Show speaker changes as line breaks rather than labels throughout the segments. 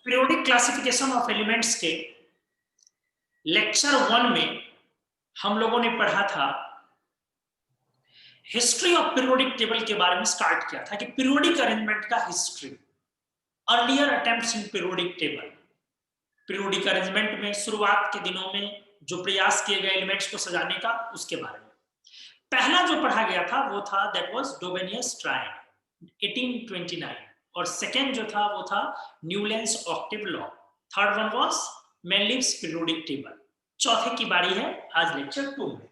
Periodic classification of elements के lecture 1 में हम लोगों ने पढ़ा था, हिस्ट्री ऑफ पीरियोडिक टेबल के बारे में स्टार्ट किया था कि पीरियोडिक अरेंजमेंट का history, earlier attempts in periodic table. Periodic arrangement में शुरुआत के दिनों में जो प्रयास किए गए एलिमेंट्स को सजाने का, उसके बारे में पहला जो पढ़ा गया था वो था दैट वाज डोबेनियस ट्रायड 1829, और सेकेंड जो था वो था Newlands octave law. Third one was Mendeleev's periodic table. चौथे की बारी है आज लेक्चर 2 में।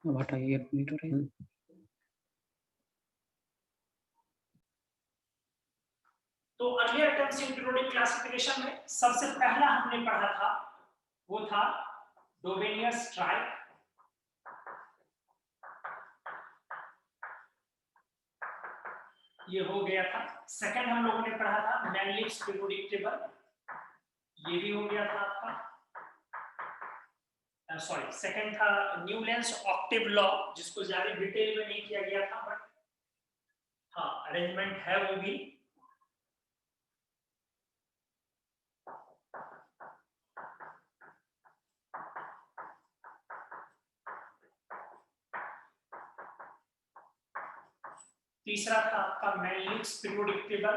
अब हटाइए मॉनिटर।
तो earlier attempts in periodic classification में सबसे पहला हमने पढ़ा था वो था डोबेनियस ट्रायड। ये हो गया था। सेकंड हम लोगों ने पढ़ा था मेनलिव्स पीरियोडिक टेबल, ये भी हो गया था आपका। सॉरी, सेकंड था न्यूलैंड्स ऑक्टेव लॉ, जिसको ज्यादा डिटेल में नहीं किया गया था, बट हाँ अरेंजमेंट है वो भी। तीसरा था आपका मेनलिव्स पीरियोडिक टेबल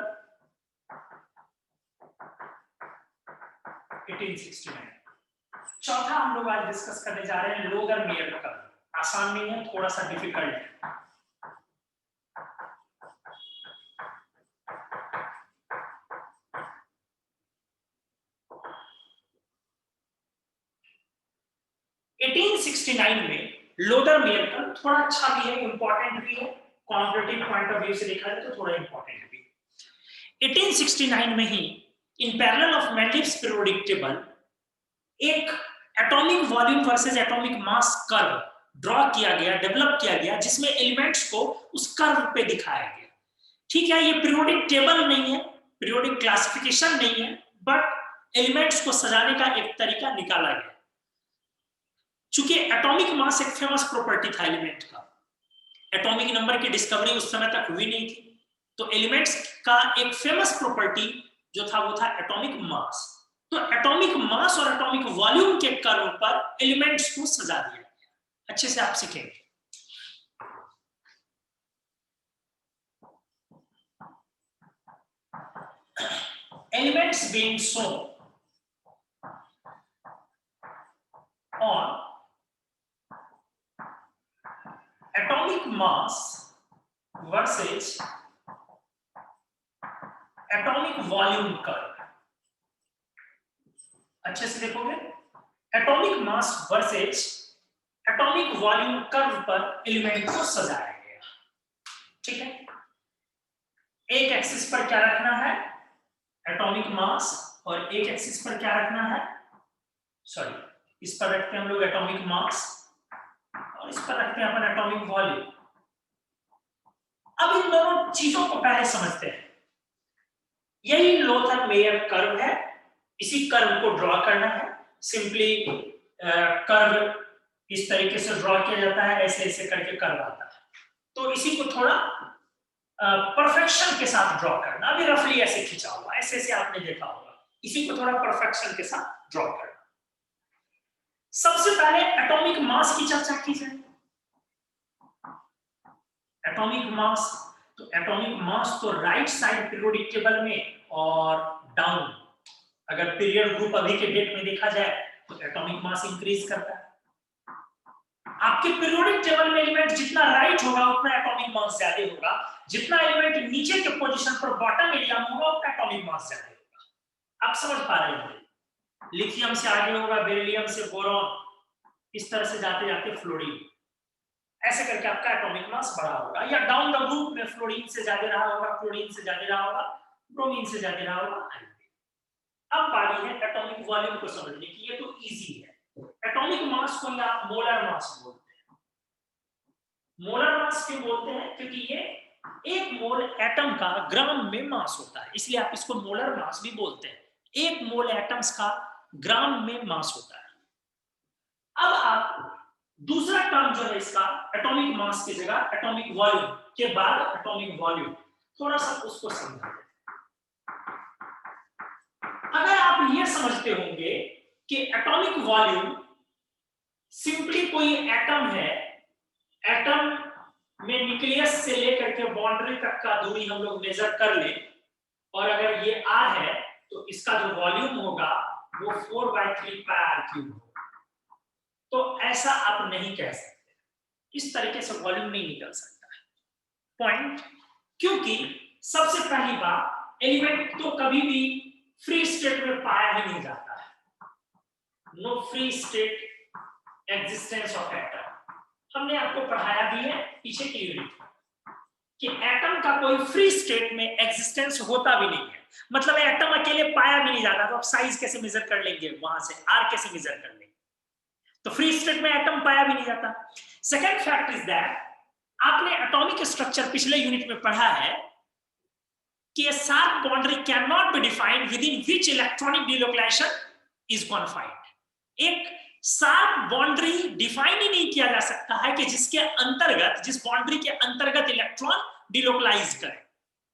1869। चौथा हम लोग आज डिस्कस करने जा रहे हैं लोगर मेयर कर्व। आसान नहीं है, थोड़ा सा डिफिकल्ट है। में लोडर मेयर कर्व थोड़ा अच्छा भी है, इंपॉर्टेंट भी है, क्वांटिटेटिव पॉइंट ऑफ व्यू से देखा जाए तो थोड़ा इंपॉर्टेंट भी। 1869 में ही in parallel of Mendeleev's periodic table एक atomic volume versus atomic mass curve draw किया गया, डेवलप किया गया, जिसमें एलिमेंट्स को उस कर्व पे दिखाया गया। ठीक है, ये पीरियोडिक टेबल नहीं है, पीरियोडिक क्लासिफिकेशन नहीं है, बट एलिमेंट्स को सजाने का एक तरीका निकाला गया। चूंकि एटॉमिक मास एक फेमस प्रॉपर्टी था एलिमेंट का, एटॉमिक नंबर की डिस्कवरी उस समय तक हुई नहीं थी, तो एलिमेंट्स का एक फेमस प्रॉपर्टी जो था वो था एटॉमिक मास। तो एटॉमिक मास और एटॉमिक वॉल्यूम के कर्व पर एलिमेंट्स को सजा दिया गया। अच्छे से आप सीखेंगे। Elements being shown on atomic mass versus atomic volume curve। अच्छे से देखोगे, atomic mass versus atomic volume curve पर एलिमेंट को सजाया गया। ठीक है, एक एक्सिस पर क्या रखना है, एटॉमिक मास, और एक एक्सिस पर क्या रखना है, सॉरी इस पर रखते हैं हम लोग एटॉमिक मास, और इस पर रखते हैं अपन एटॉमिक वॉल्यूम। अब इन दोनों चीजों को पहले समझते हैं। यही लोथर मेयर कर्व है, इसी कर्व को ड्रॉ करना है। सिंपली कर्व इस तरीके से ड्रॉ किया जाता है, ऐसे ऐसे करके कर्व आता है। तो इसी को थोड़ा परफेक्शन के साथ ड्रॉ करना। अभी रफली ऐसे खिंचा हुआ, ऐसे ऐसे आपने देखा होगा, इसी को थोड़ा परफेक्शन के साथ ड्रॉ करना। सबसे पहले एटॉमिक मास की चर्चा की जाए। एटॉमिक मास, तो एटॉमिक मास तो राइट साइड पीरियोडिक टेबल में और डाउन, अगर पीरियड ग्रुप अभी के डेट में देखा जाए तो एटॉमिक मास इंक्रीज करता है। आपके पीरियोडिक टेबल में एलिमेंट जितना राइट होगा उतना एटॉमिक मास ज्यादा होगा, जितना एलिमेंट नीचे के पोजीशन पर बॉटम एरिया में होगा उतना एटॉमिक मास ज्यादा होगा। आप समझ पा रहे हैं, लिथियम से आगे होगा बेरिलियम से बोरॉन, इस तरह से जाते जाते फ्लोरीन, ऐसे करके आपका एटॉमिक मास बढ़ा होगा। या डाउन द ग्रुप में फ्लोरीन से ज्यादा रहा होगा, क्लोरीन से ज्यादा रहा होगा, ब्रोमीन से ज्यादा रहा होगा। अब बारी है एटॉमिक वॉल्यूम को समझने की। ये तो इजी है। एटॉमिक मास को आप मोलर मास बोलते हैं। मोलर मास क्यों बोलते हैं? क्योंकि ये एक मोल एटम का ग्राम में मास होता है, इसलिए आप इसको मोलर मास भी बोलते हैं। एक मोल एटम्स का ग्राम में मास होता है। अब आप दूसरा टर्म जो है इसका, एटॉमिक मास की जगह एटॉमिक वॉल्यूम के बाद एटॉमिक वॉल्यूम, थोड़ा सा उसको समझें। अगर आप ये समझते होंगे कि एटॉमिक वॉल्यूम सिंपली कोई एटम है, एटम में न्यूक्लियस से लेकर के बाउंड्री तक का दूरी हम लोग मेजर कर ले, और अगर ये r है तो इसका जो वॉल्यूम होगा वो 4/3 πr³ होगा। तो ऐसा आप नहीं कह सकते, इस तरीके से वॉल्यूम नहीं निकल सकता है। पॉइंट, क्योंकि सबसे पहली बात, एलिमेंट तो कभी भी फ्री स्टेट में पाया ही नहीं जाता है। No free state existence of atom. हमने आपको पढ़ाया भी है पीछे की यूनिट कि एटम का कोई फ्री स्टेट में एग्जिस्टेंस होता भी नहीं है। मतलब एटम अकेले पाया भी नहीं जाता, तो आप साइज कैसे मेजर कर लेंगे, वहां से आर कैसे मेजर कर लेंगे? तो फ्री स्टेट में एटम पाया भी नहीं जाता। सेकेंड फैक्ट इज दैट, आपने एटॉमिक स्ट्रक्चर पिछले यूनिट में पढ़ा है कि a sharp boundary cannot be defined within which electronic delocalization is confined। एक शार्प बाउंड्री डिफाइन ही नहीं किया जा सकता है कि जिसके अंतर्गत, जिस बाउंड्री के अंतर्गत इलेक्ट्रॉन डिलोकलाइज करे।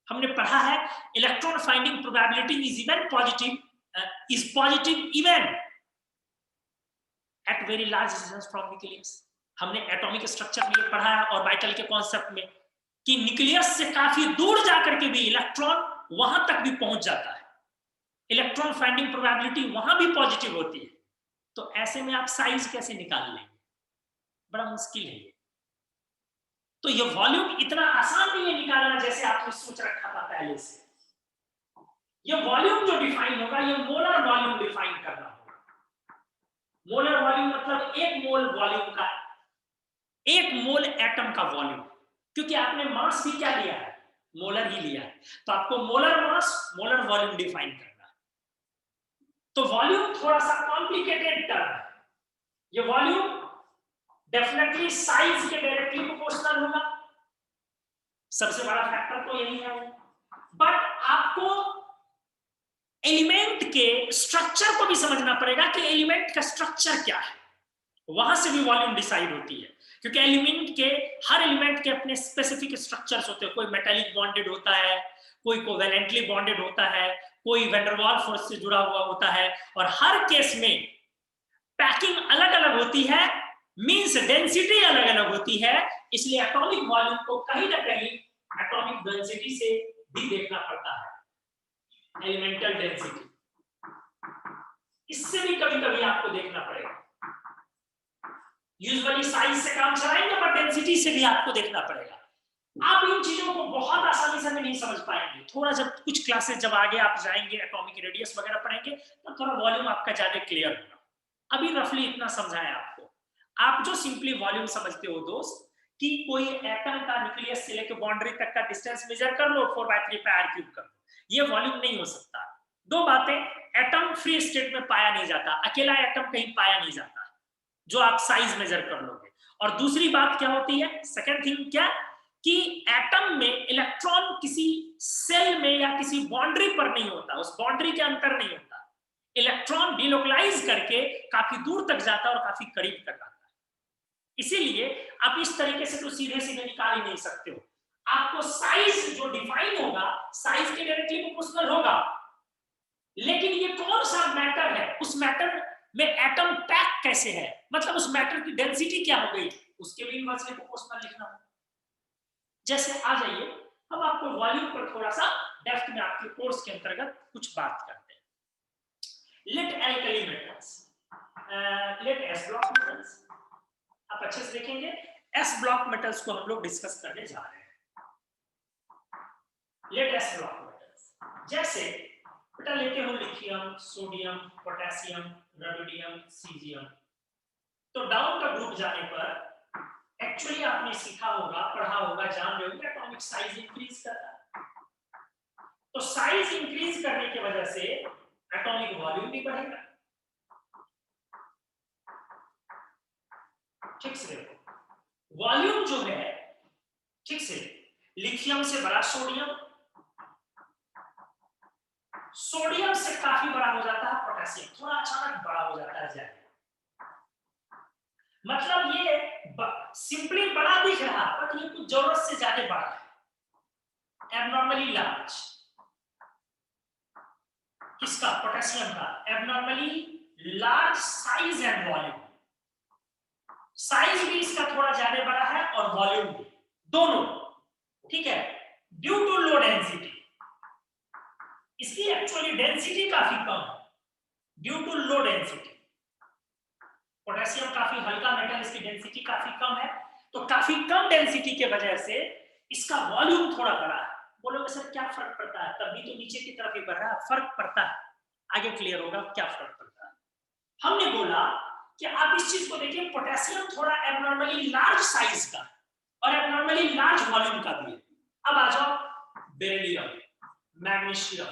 हमने पढ़ा है electron finding probability is even positive, is positive even at very large distance from nucleus. हमने एटॉमिक स्ट्रक्चर में पढ़ा है और वाइटल के कॉन्सेप्ट में कि न्यूक्लियस से काफी दूर जाकर के भी इलेक्ट्रॉन वहां तक भी पहुंच जाता है, इलेक्ट्रॉन फाइंडिंग प्रोबेबिलिटी वहां भी पॉजिटिव होती है। तो ऐसे में आप साइज कैसे निकाल लेंगे? बड़ा मुश्किल है ये। तो ये वॉल्यूम इतना आसान नहीं है निकालना जैसे आपने सोच रखा था पहले से। ये वॉल्यूम जो डिफाइन होगा, ये मोलर वॉल्यूम डिफाइन करना होगा। मोलर वॉल्यूम मतलब एक मोल वॉल्यूम का, एक मोल एटम का वॉल्यूम, क्योंकि आपने मास भी क्या लिया है, मोलर ही लिया है, तो आपको molar mass molar volume define करना है। तो वॉल्यूम थोड़ा सा कॉम्प्लिकेटेड टर्म है। ये वॉल्यूम डेफिनेटली साइज के डायरेक्टली प्रोपोर्शनल होगा, सबसे बड़ा फैक्टर तो यही है। बट आपको एलिमेंट के स्ट्रक्चर को भी समझना पड़ेगा कि एलिमेंट का स्ट्रक्चर क्या है, वहां से भी वॉल्यूम डिसाइड होती है। क्योंकि एलिमेंट के, हर एलिमेंट के अपने स्पेसिफिक स्ट्रक्चर्स होते हैं। कोई मेटालिक बॉन्डेड होता है, कोई कोवेलेंटली बॉन्डेड होता है, कोई वैन डर वाल्स फोर्स से जुड़ा हुआ होता है, और हर केस में पैकिंग अलग अलग होती है, मींस डेंसिटी अलग अलग होती है। इसलिए एटॉमिक वॉल्यूम को कहीं ना कहीं एटॉमिक डेंसिटी से भी देखना पड़ता है, एलिमेंटल डेंसिटी, इससे भी कभी कभी आपको देखना पड़ेगा। यूजुअली साइज से काम चलाएंगे, पर डेंसिटी से भी आपको देखना पड़ेगा। आप इन चीजों को बहुत आसानी से नहीं समझ पाएंगे। थोड़ा जब कुछ क्लासेस जब आगे आप जाएंगे, एटॉमिक रेडियस वगैरह पढ़ेंगे, तो थोड़ा वॉल्यूम आपका ज्यादा क्लियर होगा। अभी रफली इतना समझाया आपको। आप जो सिंपली वॉल्यूम समझते हो दोस्त, कि कोई एटम का न्यूक्लियस से लेकर बाउंड्री तक का डिस्टेंस मेजर कर लो, 4/3 πr³ कर लो, ये वॉल्यूम नहीं हो सकता। दो बातें, एटम फ्री स्टेट में पाया नहीं जाता, अकेला एटम कहीं पाया नहीं जाता जो आप साइज मेजर कर लोगे। और दूसरी बात क्या होती है, सेकंड थिंग क्या, कि एटम में इलेक्ट्रॉन किसी सेल में या किसी बाउंड्री पर नहीं होता, उस बाउंड्री के अंतर नहीं होता। इलेक्ट्रॉन डिलोकलाइज करके काफी दूर तक जाता है और काफी करीब तक आता है। इसीलिए आप इस तरीके से तो सीधे सीधे निकाल ही नहीं सकते हो। आपको साइज जो डिफाइन होगा, साइज के डायरेक्टली प्रोपोर्शनल होगा, लेकिन ये कौन सा मैटर है, उस मैटर में एटम पैक कैसे है, मतलब उस मैटर की डेंसिटी क्या हो गई, उसके भी इनवर्सली प्रोपोर्शनल लिखना होगा। जैसे आ जाइए, हम आपको वॉल्यूम पर थोड़ा सा डेप्थ में आपके कोर्स के अंतर्गत कुछ बात करते हैं। Let alkali metals, let s block metals, आप अच्छे से देखेंगे, एस ब्लॉक मेटल्स को हम लोग डिस्कस करने जा रहे हैं। लेट एस ब्लॉक मेटल्स, जैसे बेटा लेते हो lithium, sodium, potassium, rubidium, caesium. तो डाउन का ग्रुप जाने पर एक्चुअली आपने सीखा होगा, पढ़ा होगा, जान रहे होंगे, एटॉमिक साइज इंक्रीज करता है। तो साइज इंक्रीज करने की वजह से एटॉमिक वॉल्यूम भी बढ़ेगा। ठीक से देखो, वॉल्यूम जो है ठीक से, लिथियम से बड़ा सोडियम, सोडियम से काफी बड़ा हो जाता है पोटेशियम, थोड़ा अचानक बड़ा हो जाता है ज्यादा। मतलब ये सिंपली बड़ा दिख रहा है बट ये कुछ जरूरत से ज्यादा बड़ा है, एबनॉर्मली लार्ज। किसका? पोटेशियम का abnormally large size and volume. Size भी इसका थोड़ा ज्यादा बड़ा है और वॉल्यूम भी, दोनों ठीक है, ड्यू टू लो डेंसिटी। इसकी एक्चुअली डेंसिटी काफी कम है, due to low density. Potassium काफी हल्का मेटल, इसकी डेंसिटी काफी कम है, तो काफी कम डेंसिटी के वजह से इसका वॉल्यूम थोड़ा बड़ा है। बोलोगे सर क्या फर्क पड़ता है, तभी तो नीचे की तरफ ही बढ़ रहा है। फर्क पड़ता है, आगे क्लियर होगा क्या फर्क पड़ता है। हमने बोला कि आप इस चीज को देखिए, पोटेशियम थोड़ा एबनॉर्मली लार्ज साइज का और एबनॉर्मली लार्ज वॉल्यूम का भी है। अब आ जाओ beryllium, magnesium,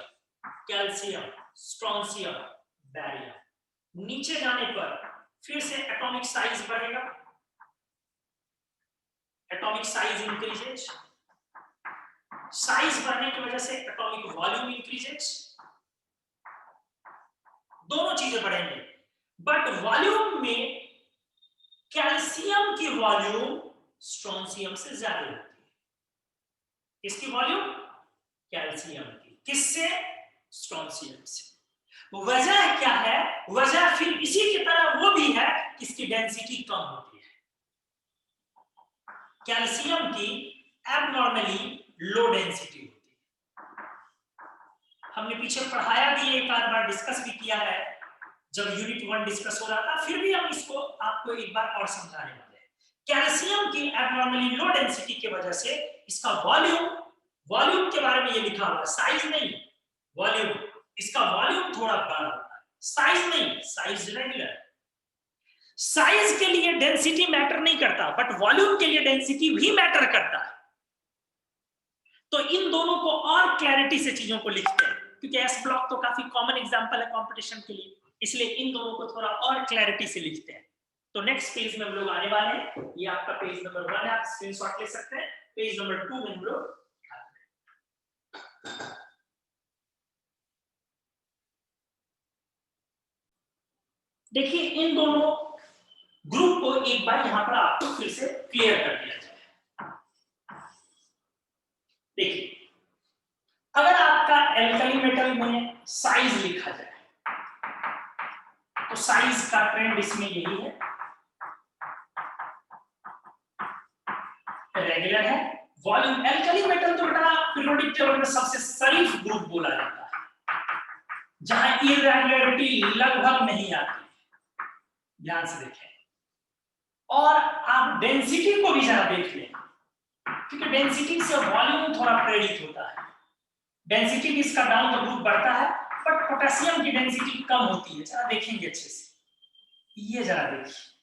calcium, strontium, barium. नीचे जाने पर फिर से एटॉमिक साइज बढ़ेगा, एटॉमिक साइज इंक्रीजेज, साइज बढ़ने की वजह से एटॉमिक वॉल्यूम इंक्रीजेज, दोनों चीजें बढ़ेंगे। बट वॉल्यूम में कैल्शियम की वॉल्यूम स्ट्रोंशियम से ज्यादा होती है। किसकी वॉल्यूम? कैल्शियम की। किससे? स्ट्रोंशियम से। वजह क्या है? वजह फिर इसी की तरह वो भी है कि इसकी डेंसिटी कम होती है। कैल्शियम की एबनॉर्मली लो डेंसिटी होती है। हमने पीछे पढ़ाया भी, एक आध बार डिस्कस भी किया है जब यूनिट 1 डिस्कस हो रहा था, फिर भी हम इसको आपको एक बार और समझाने वाले हैं। कैल्शियम की एबनॉर्मली लो डेंसिटी की वजह से इसका वॉल्यूम के बारे में ये लिखा हुआ, साइज नहीं वॉल्यूम, इसका वॉल्यूम थोड़ा बड़ा होता है, साइज नहीं, साइज रेगुलर। साइज के लिए डेंसिटी मैटर नहीं करता, बट वॉल्यूम के लिए डेंसिटी भी मैटर करता है। तो इन दोनों को और क्लैरिटी से चीजों को लिखते हैं, क्योंकि एस ब्लॉक तो काफी कॉमन एग्जांपल है कंपटीशन के लिए, इसलिए इन दोनों को थोड़ा और क्लैरिटी से लिखते हैं। तो नेक्स्ट पेज में हम लोग आने वाले हैं, ये आपका पेज नंबर 1 है, आप स्क्रीनशॉट ले सकते हैं। पेज नंबर 2 में हम लोग देखिए, इन दोनों ग्रुप को एक बार यहां पर आपको फिर से क्लियर कर दिया जाए। देखिए, अगर आपका एल्कली मेटल में साइज लिखा जाए तो साइज का ट्रेंड इसमें यही है, रेगुलर है। वॉल्यूम, एल्कली मेटल तो बेटा पीरियोडिक टेबल में सबसे शरीफ ग्रुप बोला जाता है, जहां इरेगुलरिटी लगभग नहीं आती। ध्यान से देखें, और आप डेंसिटी को भी जरा देख लें, क्योंकि डेंसिटी से वॉल्यूम थोड़ा प्रेरित होता है। डेंसिटी भी इसका डाउन द ग्रुप बढ़ता है, बट पोटेशियम की डेंसिटी कम होती है। जरा देखेंगे अच्छे से, ये जरा देखिए,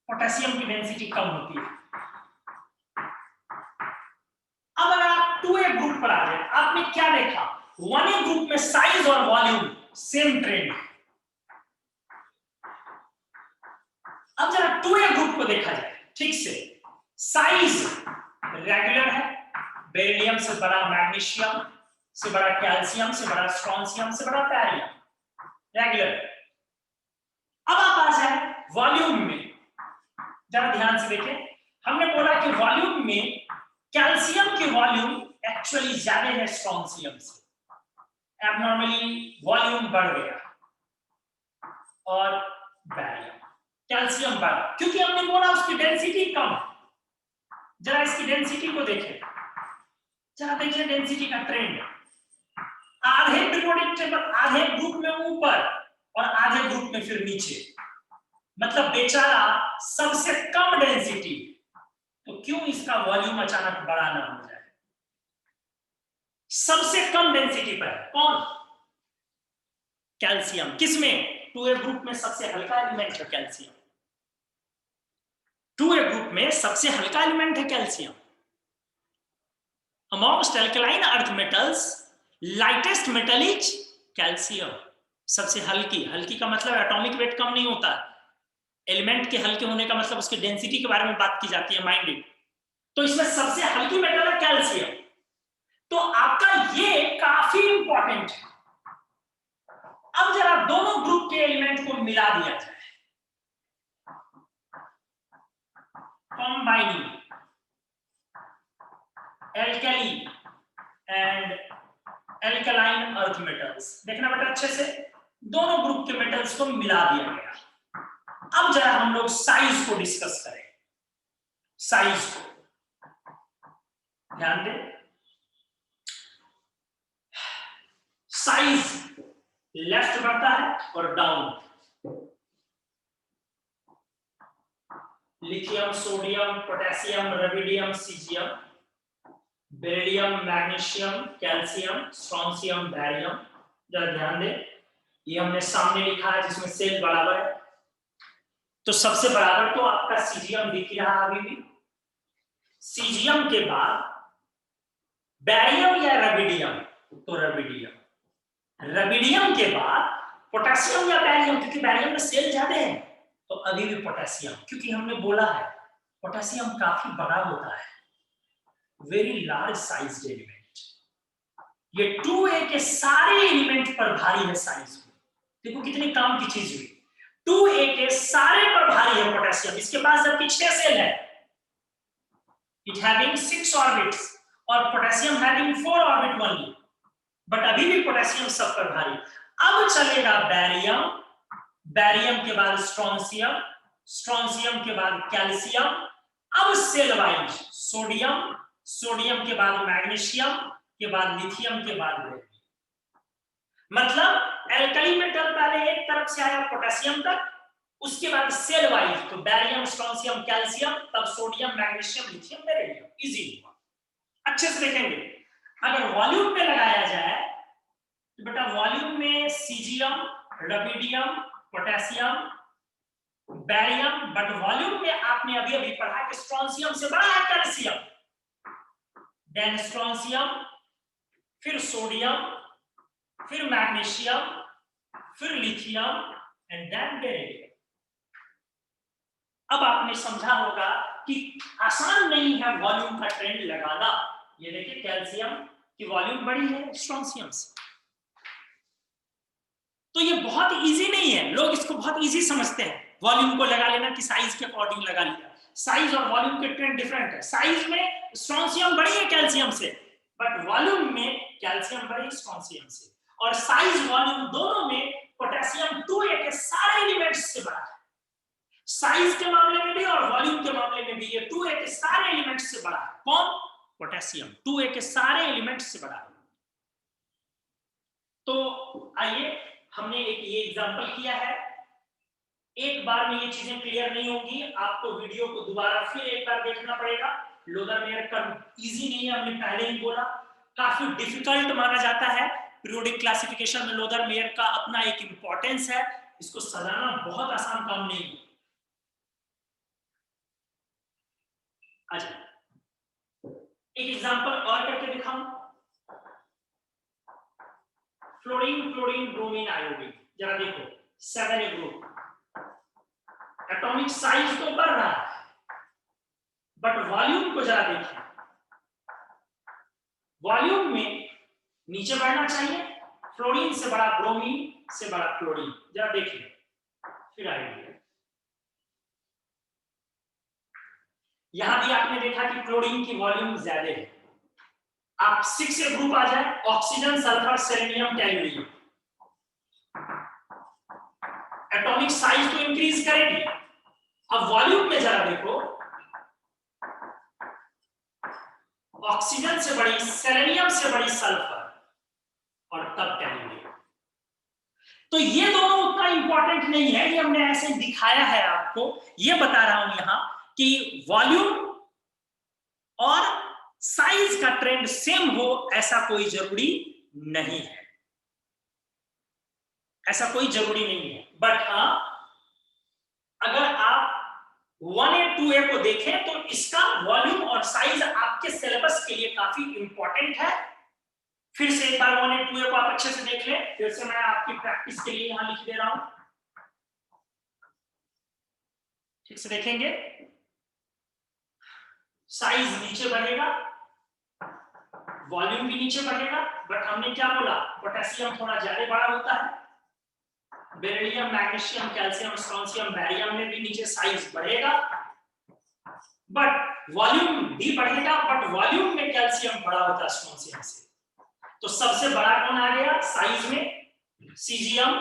पोटेशियम की डेंसिटी कम होती है। अब अगर आप 2A ग्रुप पर आ जाए, आपने क्या देखा? 1A ग्रुप में साइज और वॉल्यूम सेम ट्रेंड है। अब जरा 2A ग्रुप को देखा जाए ठीक से, साइज रेगुलर है, बेरिलियम से बड़ा मैग्नीशियम, से बड़ा कैल्शियम, से बड़ा स्ट्रोंशियम, से बड़ा बैरियम, रेगुलर। अब आप आ जाए वॉल्यूम में, जरा ध्यान से देखें, हमने बोला कि वॉल्यूम में कैल्शियम की वॉल्यूम एक्चुअली ज्यादा है स्ट्रोंशियम से, एबनॉर्मली वॉल्यूम बढ़ गया, और बैरियम, कैल्शियम बढ़ा, क्योंकि हमने बोला उसकी डेंसिटी कम है। जरा इसकी डेंसिटी को देखें, जरा देखिए डेंसिटी का ट्रेंड, आधे पीरियोडिक टेबल, आधे ग्रुप में ऊपर और आधे ग्रुप में फिर नीचे, मतलब बेचारा सबसे कम डेंसिटी, तो क्यों इसका वॉल्यूम अचानक बड़ा ना हो जाए? सबसे कम डेंसिटी पर कौन? कैल्शियम। किसमें? 2A ग्रुप में सबसे हल्का एलिमेंट है कैल्शियम। 2A ग्रुप में सबसे हल्का एलिमेंट है calcium. Amongst alkaline earth metals lightest metal is calcium. सबसे हल्की, हल्की का मतलब एटॉमिक वेट कम नहीं होता, एलिमेंट के हल्के होने का मतलब उसके डेंसिटी के बारे में बात की जाती है, माइंड इट। तो इसमें सबसे हल्की मेटल है कैल्शियम। तो आपका ये काफी इंपॉर्टेंट है। अब जरा दोनों ग्रुप के एलिमेंट को मिला दिया जाए, combining alkali and alkaline earth metals। देखना बेटा अच्छे से, दोनों ग्रुप के मेटल्स को मिला दिया गया। अब जरा हम लोग साइज को डिस्कस करें। साइज को ध्यान दें, साइज लेफ्ट बढ़ता है और down. Lithium, sodium, potassium, rubidium, caesium, beryllium, magnesium, calcium, strontium, barium. जरा ध्यान दें, ये हमने सामने लिखा है जिसमें सेल बराबर है। तो सबसे बराबर तो आपका सीजियम दिख रहा है अभी भी। सीजियम के बाद बैरियम या रुबिडियम, तो रुबिडियम। रुबिडियम के बाद पोटेशियम या बैरियम, क्योंकि बैरियम में सेल ज्यादा है तो अभी भी पोटेशियम, क्योंकि हमने बोला है पोटेशियम काफी बड़ा होता है, वेरी लार्ज साइज एलिमेंट। ये 2A के सारे एलिमेंट पर भारी है साइज में। देखो कितनी काम की चीज हुई, 2A के सारे पर भारी है पोटेशियम। इसके पास जबकि 6 सेल है, इट हैविंग 6 ऑर्बिट्स और potassium having 4 orbit only, but अभी भी पोटेशियम सब पर भारी। अब चलेगा बैरियम, बैरियम के बाद स्ट्रोंशियम, स्ट्रोंशियम के बाद कैल्शियम। अब सेल वाइज सोडियम, सोडियम के बाद मैग्नीशियम, के बाद लिथियम, के बाद बेरिलियम। मतलब एल्कली मेटल पहले एक तरफ से आया पोटेशियम तक, उसके बाद सेल वाइज तो बैरियम, स्ट्रोंशियम, कैल्शियम, तब sodium, magnesium, lithium, beryllium. Easy हुआ। अच्छे से देखेंगे। अगर वॉल्यूम में लगाया जाए तो बेटा वॉल्यूम में caesium, rubidium, potassium, barium, but volume में आपने अभी अभी पढ़ा कि स्ट्रोंशियम से बड़ा है कैल्शियम, देन स्ट्रोंशियम, फिर सोडियम, फिर मैग्नीशियम, फिर लिथियम एंड देन बेरिलियम। अब आपने समझा होगा कि आसान नहीं है वॉल्यूम का ट्रेंड लगाना। ये देखिए कैल्शियम की वॉल्यूम बड़ी है स्ट्रोंशियम से, तो ये बहुत इजी नहीं है। लोग इसको बहुत इजी समझते हैं, वॉल्यूम को लगा लेना कि साइज के अकॉर्डिंग लगा लिया। साइज और वॉल्यूम के ट्रेंड डिफरेंट है। साइज में स्ट्रोंशियम बड़ी है कैल्शियम से, बट वॉल्यूम में कैल्शियम बड़ी स्ट्रोंशियम से। और साइज वॉल्यूम दोनों में पोटेशियम 2A के सारे एलिमेंट्स से बड़ा है। साइज के मामले में भी और वॉल्यूम के मामले में भी ये 2A के सारे एलिमेंट्स से बड़ा है। कौन? पोटेशियम 2A के सारे एलिमेंट्स से बड़ा है। तो आइए, हमने एक ये एग्जांपल किया है। एक बार में ये चीजें क्लियर नहीं होंगी, आपको वीडियो को दोबारा फिर एक बार देखना पड़ेगा। लोदरमेयर कर्व इजी नहीं है, हमने पहले ही बोला, काफी डिफिकल्ट माना जाता है। पीरियोडिक क्लासिफिकेशन में लोदरमेयर का अपना एक इंपॉर्टेंस है, इसको सजाना बहुत आसान काम नहीं है। अच्छा, एक एग्जांपल और करके दिखाऊं। Fluorine, chlorine, bromine, iodine. जरा देखो 7A ग्रुप, एटॉमिक साइज तो बढ़ रहा है, बट वॉल्यूम को जरा देखिए। वॉल्यूम में नीचे बढ़ना चाहिए, फ्लोरीन से बड़ा ब्रोमीन से बड़ा क्लोरीन। जरा देखिए, फिर आयोडीन। यहां भी आपने देखा कि क्लोरीन की वॉल्यूम ज्यादा है। आप 6A ग्रुप आ जाए, oxygen, sulphur, selenium, tellurium, atomic size तो इंक्रीज करेगी। अब वॉल्यूम में जरा देखो, ऑक्सीजन से बड़ी, सेलेनियम से बड़ी सल्फर, और तब टेल्यूरियम। तो ये दोनों उतना इंपॉर्टेंट नहीं है, ये हमने ऐसे दिखाया है आपको। ये बता रहा हूं यहां कि वॉल्यूम और साइज का ट्रेंड सेम हो ऐसा कोई जरूरी नहीं है, ऐसा कोई जरूरी नहीं है। बट हाँ, अगर आप 1A 2A को देखें तो इसका वॉल्यूम और साइज आपके सिलेबस के लिए काफी इंपॉर्टेंट है। फिर से एक बार 1A 2A को आप अच्छे से देख लें। फिर से मैं आपकी प्रैक्टिस के लिए यहां लिख दे रहा हूं। ठीक से देखेंगे, साइज नीचे बढ़ेगा, वॉल्यूम भी नीचे बढ़ेगा, बट हमने क्या बोला, पोटेशियम थोड़ा ज्यादा बड़ा होता है, beryllium, magnesium, calcium, strontium, barium में भी नीचे साइज बढ़ेगा, बट वॉल्यूम भी बढ़ेगा, बट वॉल्यूम में कैल्शियम बड़ा होता है स्ट्रोंशियम से। तो सबसे बड़ा कौन आ गया साइज में, सीजियम,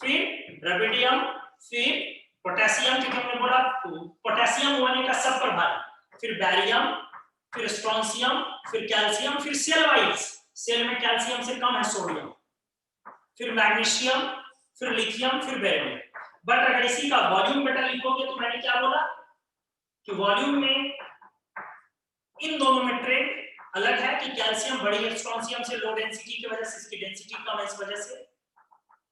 फिर रबिडियम, फिर पोटेशियम, क्योंकि हमने बोला पोटेशियम होने का सब प्रभावी, फिर बैरियम, फिर स्ट्रोंशियम, फिर कैल्शियम, फिर सेल वाइज, सेल में कैल्शियम से कम है सोडियम, फिर मैग्नीशियम, फिर लिथियम, फिर बेरिलियम। बट अगर इसी का वॉल्यूम बेटा लिखोगे तो मैंने क्या बोला कि वॉल्यूम में इन दोनों में ट्रेड अलग है कि कैल्शियम बड़ी है स्ट्रोंशियम से, लो डेंसिटी की वजह से इसकी डेंसिटी कम है, इस वजह से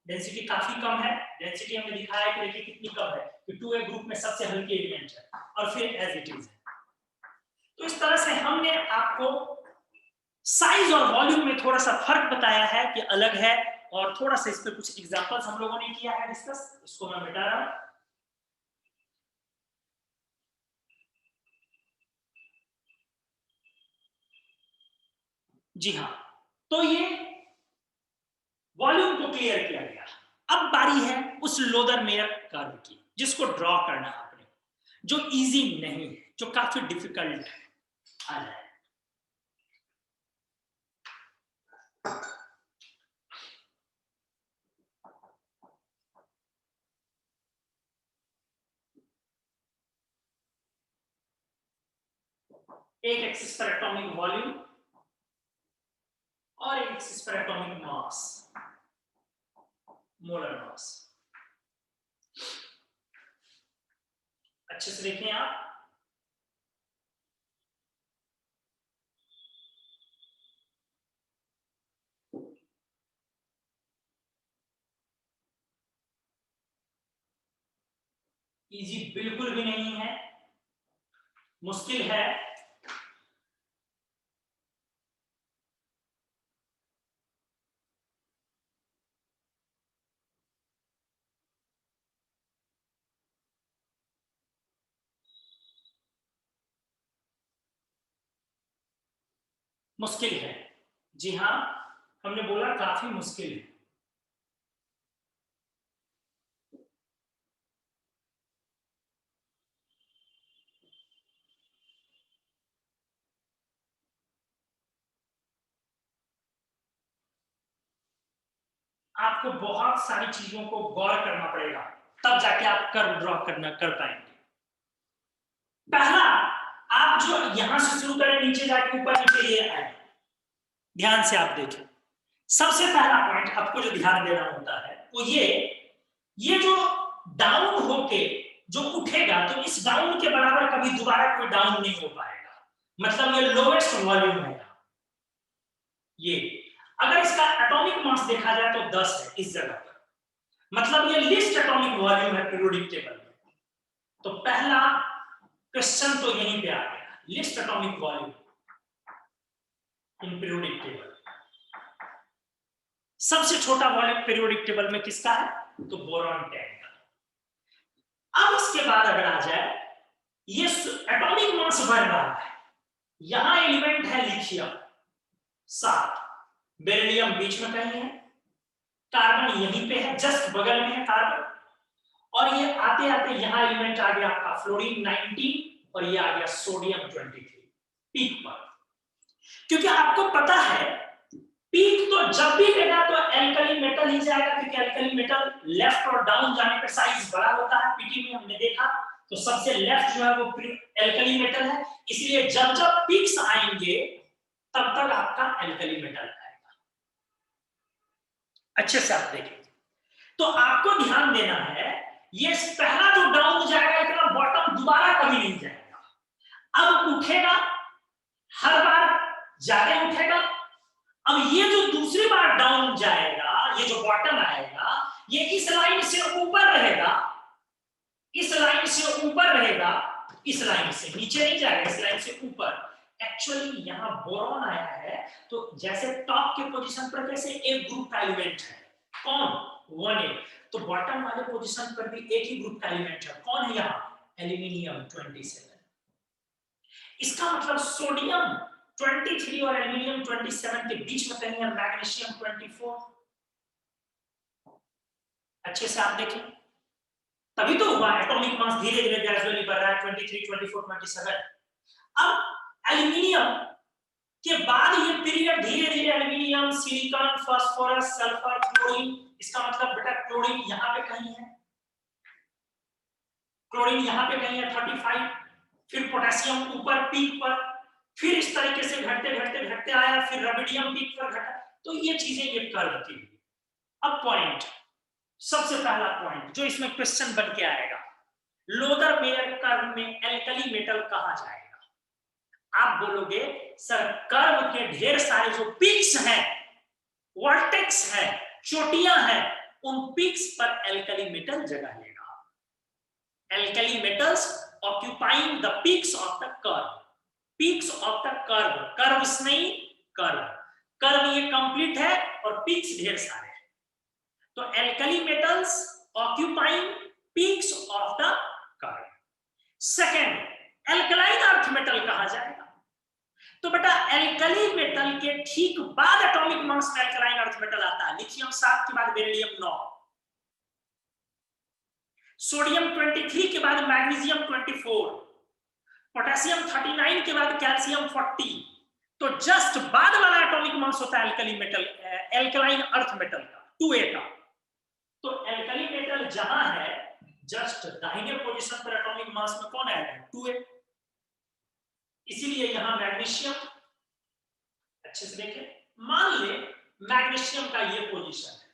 डेंसिटी काफी कम है। डेंसिटी हमने दिखाया कि देखिए कितनी कम है कि 2A ग्रुप में सबसे हल्के एलिमेंट है, और फिर एज इट इज है। तो इस तरह से हमने आपको साइज और वॉल्यूम में थोड़ा सा फर्क बताया है कि अलग है, और थोड़ा सा इस पे कुछ एग्जांपल्स हम लोगों ने किया है डिस्कस, इसको मैं मिटा रहा हूं। जी हाँ, तो ये वॉल्यूम को क्लियर किया गया। अब बारी है उस लोदर-मेयर कर्व की, जिसको ड्रॉ करना आपने, जो इजी नहीं है, जो काफी डिफिकल्ट है। आ जाए, एक एक्सिस पर एटॉमिक वॉल्यूम और एक एक्सिस पर एटॉमिक मास, मोलर मास। अच्छे से देखें आप, इजी बिल्कुल भी नहीं है, मुश्किल है। मुश्किल है, जी हाँ, हमने बोला काफी मुश्किल है। आपको बहुत सारी चीजों को गौर करना पड़ेगा, तब जाके आप कर्व ड्रॉ कर पाएंगे। पहला, आप जो यहां से शुरू करें नीचे जाके ऊपर नीचे ये आए, ध्यान से आप देखें। सबसे पहला पॉइंट आपको जो ध्यान देना होता है वो ये जो डाउन होके जो उठेगा, तो इस डाउन के बराबर कभी दोबारा कोई डाउन नहीं हो पाएगा, मतलब ये लोवेस्ट वॉल्यूम है। ये अगर इसका एटॉमिक मास देखा जाए तो 10 है इस जगह पर, मतलब ये लिस्ट एटॉमिक वॉल्यूम है पीरियोडिक टेबल में। तो पहला क्वेश्चन तो यहीं पे आ गया, list atomic volume in periodic table. सबसे छोटा वॉल्यूम पीरियोडिक टेबल में किसका है, तो बोरॉन 10 का। अब इसके बाद अगर आ जाए, ये एटॉमिक मास बढ़ रहा है, यहां एलिमेंट है लिथियम 7, बेरिलियम बीच में कहीं है, कार्बन यहीं पे है, जस्ट बगल में है कार्बन, और ये आते आते यहां एलिमेंट आ गया आपका फ्लोरीन 19, और ये आ गया सोडियम 23 पीक पर। क्योंकि आपको पता है पीक तो जब भी लेगा तो एल्कली मेटल ही जाएगा, क्योंकि एल्कली मेटल लेफ्ट और डाउन जाने पे साइज बड़ा होता है। पीटी में हमने देखा तो सबसे लेफ्ट जो है वो एल्कली मेटल है, इसलिए जब जब पीक्स आएंगे तब तक आपका एल्कली मेटल आएगा। अच्छे से आप देखें, तो आपको ध्यान देना है, ये पहला जो डाउन जाएगा इतना बॉटम दोबारा कभी नहीं जाएगा, अब उठेगा, हर बार ज्यादा उठेगा। अब ये जो दूसरी बार डाउन जाएगा, ये जो बॉटम आएगा, ये इस लाइन से ऊपर रहेगा, इस लाइन से ऊपर रहेगा, इस लाइन से नीचे नहीं जाएगा, इस लाइन से ऊपर। एक्चुअली यहां बोरॉन आया है, तो जैसे टॉप के पोजीशन पर कैसे एक ग्रुप का एलिमेंट है, कौन 1A, तो बॉटम वाले पोजीशन पर भी एक ही ग्रुप का एलिमेंट है, कौन है यहाँ एल्यूमिनियम 27। इसका मतलब सोडियम 23 और एल्यूमिनियम 27 के बीच में कहीं है मैग्नीशियम 24। अच्छे से आप देखें, तभी तो हुआ एटॉमिक मास धीरे धीरे ग्रेजुअली बढ़ रहा है 23, 24, 27। अब एल्यूमिनियम के बाद ये पीरियड धीरे धीरे aluminium, silicon, phosphorus, sulphur, chlorine. इसका मतलब बेटा क्लोरीन यहां पे कहीं है, क्लोरीन यहां पे कहीं है 35, फिर पोटेशियम ऊपर पीक पर, फिर इस तरीके से घटते घटते घटते आया, फिर रुबिडियम पीक पर घटा। तो ये चीजें ये कर्व थी। अब पॉइंट, सबसे पहला पॉइंट जो इसमें क्वेश्चन बन के आएगा, लोदर मेयर कर्व में एल्कली मेटल कहां जाएगा? आप बोलोगे सर कर्व के ढेर सारे जो पीक्स हैं, वर्टेक्स है, चोटियां हैं, उन पीक्स पर एल्कली मेटल जगह लेगा। Alkali metals occupying the peaks of the curve, peaks of the curve, curves नहीं कर्व, कर्व ये कंप्लीट है और पीक्स ढेर सारे हैं। तो alkali metals occupying peaks of the curve. Second, alkaline earth metal कहा जाएगा? तो बेटा एल्कली मेटल के ठीक बाद एटॉमिक मास में एल्कलाइन अर्थ मेटल आता है। लिथियम 7 के बाद बेरिलियम 9, सोडियम 23 के बाद मैग्नीशियम 24, पोटेशियम 39 के बाद कैल्शियम 40। तो जस्ट बाद वाला एटॉमिक मास होता है alkali metal, alkaline earth metal का 2A का। तो एल्कली मेटल जहां है जस्ट दाहिने पोजीशन पर एटॉमिक मास में कौन आएगा? 2A। इसीलिए यहां मैग्नीशियम, अच्छे से देखें, मान ले मैग्नीशियम का ये पोजीशन है,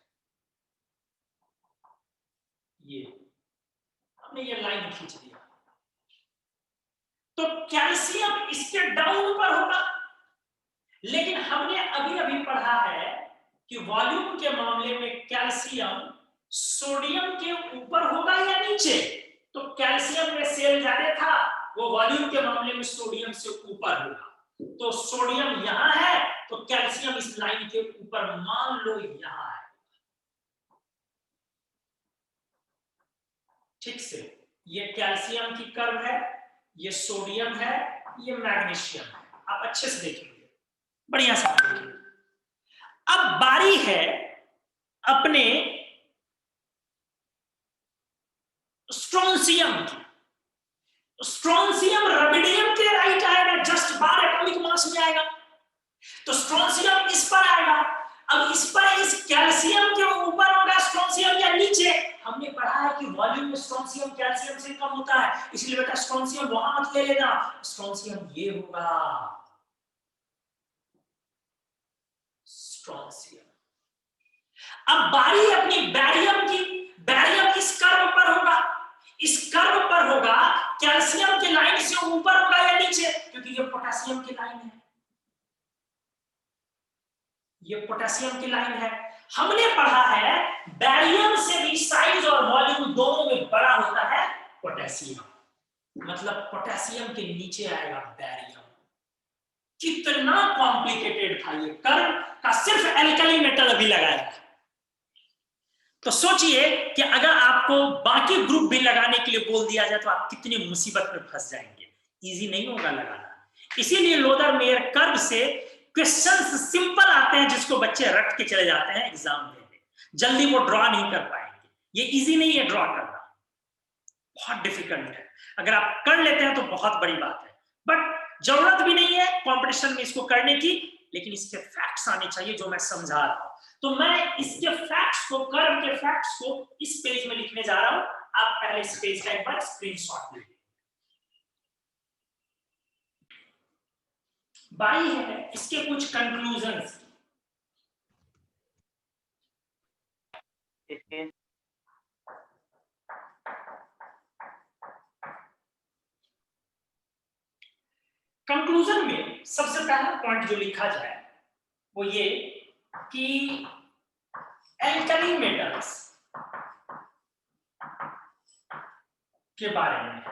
ये हमने ये लाइन खींच दिया, तो कैल्शियम इसके डाउन पर होगा। लेकिन हमने अभी अभी पढ़ा है कि वॉल्यूम के मामले में कैल्शियम सोडियम के ऊपर होगा या नीचे? तो कैल्शियम में सेल ज्यादा था, वो वॉल्यूम के मामले में सोडियम से ऊपर होगा। तो सोडियम यहां है तो कैल्शियम इस लाइन के ऊपर, मान लो यहां है। ठीक से, ये कैल्शियम की कर्व है, ये सोडियम है, ये मैग्नीशियम है। आप अच्छे से देखेंगे, बढ़िया से देखेंगे। अब बारी है अपने स्ट्रोंशियम की। स्ट्रोंशियम रुबिडियम के राइट आएगा, जस्ट बाद एटॉमिक मास में आएगा। तो स्ट्रोंशियम इस पर आएगा। अब इस पर इस कैल्शियम के ऊपर होगा स्ट्रोंशियम या नीचे? हमने पढ़ा है कि वॉल्यूम में स्ट्रोंशियम कैल्शियम से कम होता है, इसलिए बेटा स्ट्रोंशियम वहां मत ले लेना, स्ट्रोंशियम ये होगा स्ट्रोंशियम। अब बारी अपनी बैरियम की। बैरियम इस कर्व पर होगा, इस कर्व पर होगा, कैल्शियम के लाइन से ऊपर होगा या नीचे? क्योंकि ये पोटेशियम की लाइन है, ये पोटेशियम की लाइन है। हमने पढ़ा है बैरियम से भी साइज और वॉल्यूम दोनों में बड़ा होता है पोटेशियम, मतलब पोटेशियम के नीचे आएगा बैरियम। कितना कॉम्प्लिकेटेड था ये कर्व का, सिर्फ एल्कली मेटल अभी लगाया। तो सोचिए कि अगर आपको बाकी ग्रुप भी लगाने के लिए बोल दिया जाए तो आप कितनी मुसीबत में फंस जाएंगे। इजी नहीं होगा लगाना। इसीलिए लोदर मेयर कर्व से क्वेश्चंस सिंपल आते हैं जिसको बच्चे रट के चले जाते हैं एग्जाम देने, जल्दी वो ड्रॉ नहीं कर पाएंगे। ये इजी नहीं है ड्रॉ करना, बहुत डिफिकल्ट है। अगर आप कर लेते हैं तो बहुत बड़ी बात है, बट जरूरत भी नहीं है कंपटीशन में इसको करने की, लेकिन इसके फैक्ट्स आने चाहिए जो मैं समझा रहा हूं। तो मैं इसके फैक्ट्स को, कर्व के फैक्ट्स को इस पेज में लिखने जा रहा हूं। आप पहले इस पेज का एक बार स्क्रीनशॉट लीजिए। बारी है इसके कुछ कंक्लूजन्स। कंक्लूजन में सबसे पहला पॉइंट जो लिखा जाए वो ये कि एल्कली मेटल्स के बारे में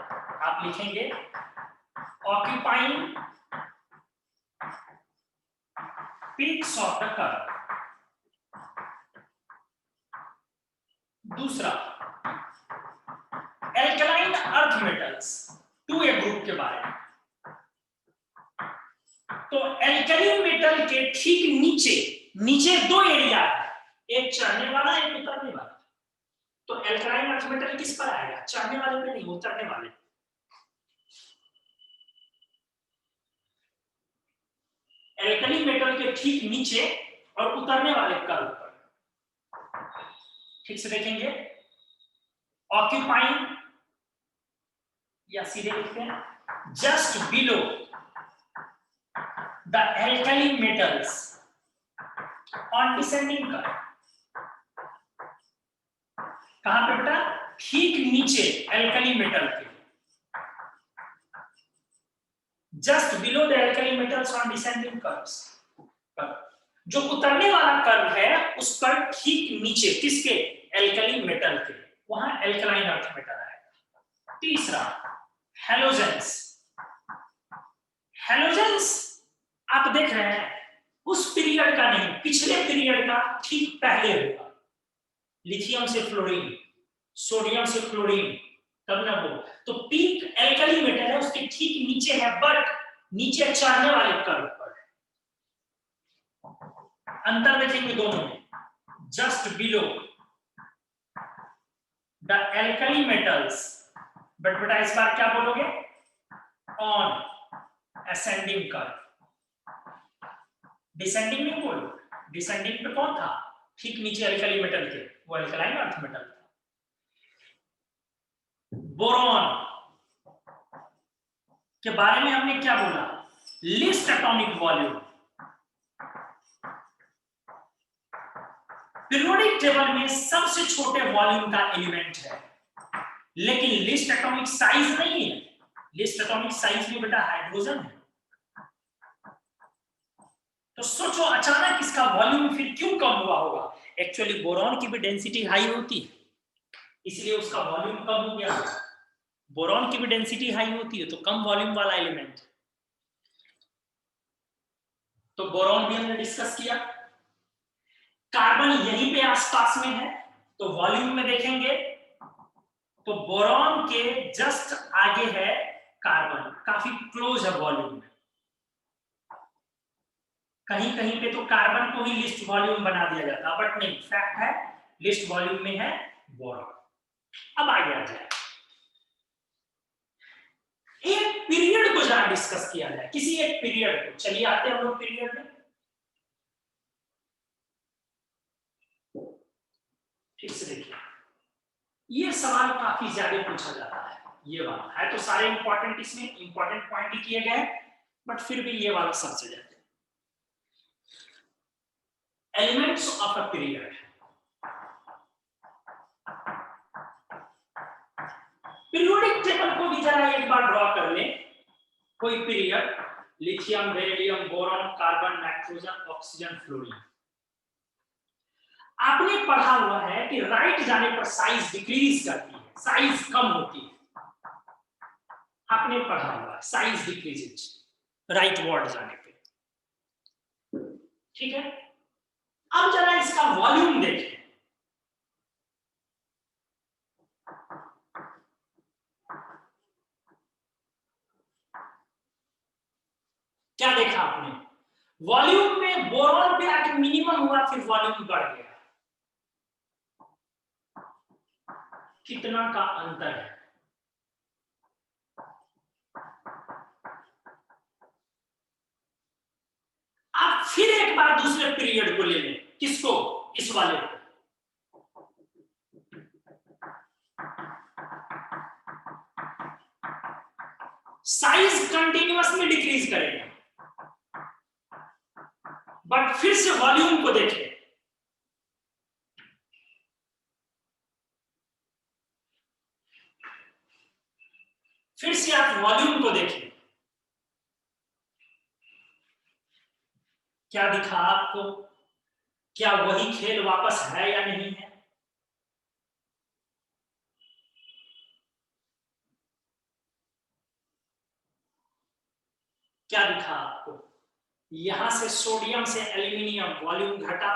आप लिखेंगे occupying peaks of the curve. दूसरा, alkaline earth metals two a group के बारे में। तो एल्कली मेटल के ठीक नीचे नीचे दो एरिया है, एक चढ़ने वाला एक उतरने वाला। तो एल्कलाइन अर्थ मेटल किस पर आएगा? चढ़ने वाले पे नहीं, उतरने वाले। एल्कली मेटल के ठीक नीचे और उतरने वाले कर्व पर। ठीक से देखेंगे, ऑक्यूपाइंग या सीधे लिखते हैं just below the alkali metals on descending curve. कहां पे बेटा? ठीक नीचे एल्कली मेटल के, just below the alkali metals on descending curves. जो उतरने वाला कर्व है उस पर ठीक नीचे किसके? एल्कली मेटल के, वहां एल्कलाइन अर्थ मेटल आएगा। तीसरा हेलोजेंस। हेलोजेंस आप देख रहे हैं उस पीरियड का नहीं, पिछले पीरियड का ठीक पहले होगा। लिथियम से फ्लोरीन, सोडियम से क्लोरीन, तब ना वो। तो पीक एल्कली मेटल है, उसके ठीक नीचे है, बट नीचे चढ़ने वाले कर्व पर। अंतर देखेंगे दोनों में, just below the alkali metals, but बेटा इस बार क्या बोलोगे? On ascending curve. डिसेंडिंग नहीं बोलो, डिसेंडिंग पे कौन था? ठीक नीचे एल्कली मेटल के, वो एल्कलाइन अर्थ मेटल था। बोरॉन के बारे में हमने क्या बोला? List atomic volume. Periodic table में सबसे छोटे वॉल्यूम का एलिमेंट है, लेकिन लिस्ट एटॉमिक साइज नहीं है। लिस्ट एटॉमिक साइज में बेटा हाइड्रोजन है। तो सोचो अचानक इसका वॉल्यूम फिर क्यों कम हुआ होगा? एक्चुअली बोरॉन की भी डेंसिटी हाई होती है, इसलिए उसका वॉल्यूम कम हो गया। बोरॉन की भी डेंसिटी हाई होती है, तो कम वॉल्यूम वाला एलिमेंट। तो बोरॉन भी हमने डिस्कस किया। कार्बन यहीं पे आसपास में है, तो वॉल्यूम में देखेंगे तो बोरॉन के जस्ट आगे है कार्बन, काफी क्लोज है वॉल्यूम में। कहीं कहीं पे तो कार्बन को ही लिस्ट वॉल्यूम बना दिया जाता, बट नहीं, फैक्ट है लिस्ट वॉल्यूम में है बोरॉन। अब आगे आ जाए, एक पीरियड को जरा डिस्कस किया जाए, किसी एक पीरियड को। चलिए आते हैं हम लोग पीरियड में। ठीक से देखिए, ये सवाल काफी ज्यादा पूछा जाता है। ये वाला है तो सारे इंपॉर्टेंट, इसमें इंपॉर्टेंट पॉइंट ही किए गए, बट फिर भी ये वाला सबसे ज्यादा। Elements of a period. Periodic table को भी जरा एक बार ड्रॉ कर लें। कोई period, lithium, beryllium, boron, carbon, nitrogen, oxygen, fluorine. आपने पढ़ा हुआ है कि राइट जाने पर साइज डिक्रीज करती है, साइज कम होती है। आपने पढ़ा हुआ है साइज डिक्रीजेज राइट वर्ड जाने पे। ठीक है, अब जरा इसका वॉल्यूम देखें। क्या देखा आपने? वॉल्यूम में बोरॉन पे आके मिनिमम हुआ, फिर वॉल्यूम बढ़ गया। कितना का अंतर है? आप फिर एक बार दूसरे पीरियड को ले लें। किसको? इस वाले को। साइज कंटिन्यूअसली डिक्रीज करेगा, बट फिर से वॉल्यूम को देखें। फिर से आप वॉल्यूम को देखें, क्या दिखा आपको? क्या वही खेल वापस है या नहीं है? क्या दिखा आपको? यहां से सोडियम से एल्यूमिनियम वॉल्यूम घटा,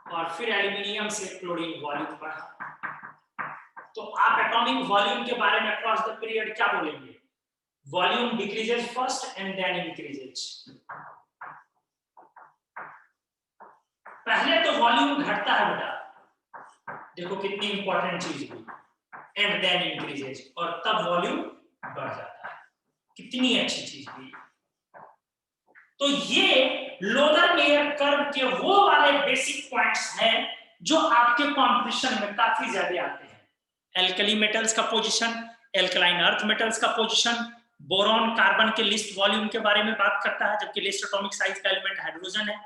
और फिर एल्यूमिनियम से क्लोरीन वॉल्यूम बढ़ा। तो आप एटॉमिक वॉल्यूम के बारे में अक्रॉस द पीरियड क्या बोलेंगे? Volume decreases first and then increases. पहले तो वॉल्यूम घटता है बेटा, देखो कितनी इंपॉर्टेंट चीज हुई, एंड देन इंक्रीजेस, और तब वॉल्यूम बढ़ जाता है। कितनी अच्छी चीज हुई। तो ये लोअर लेयर कर्व के वो वाले बेसिक पॉइंट्स हैं जो आपके कंपटीशन में काफी ज्यादा आते हैं। एल्कली मेटल्स का पोजीशन, एल्कलाइन अर्थ मेटल्स का पोजीशन, बोरॉन कार्बन के लिस्ट वॉल्यूम के बारे में बात करता है, जबकि लिस्ट एटॉमिक साइज का एलिमेंट हाइड्रोजन है।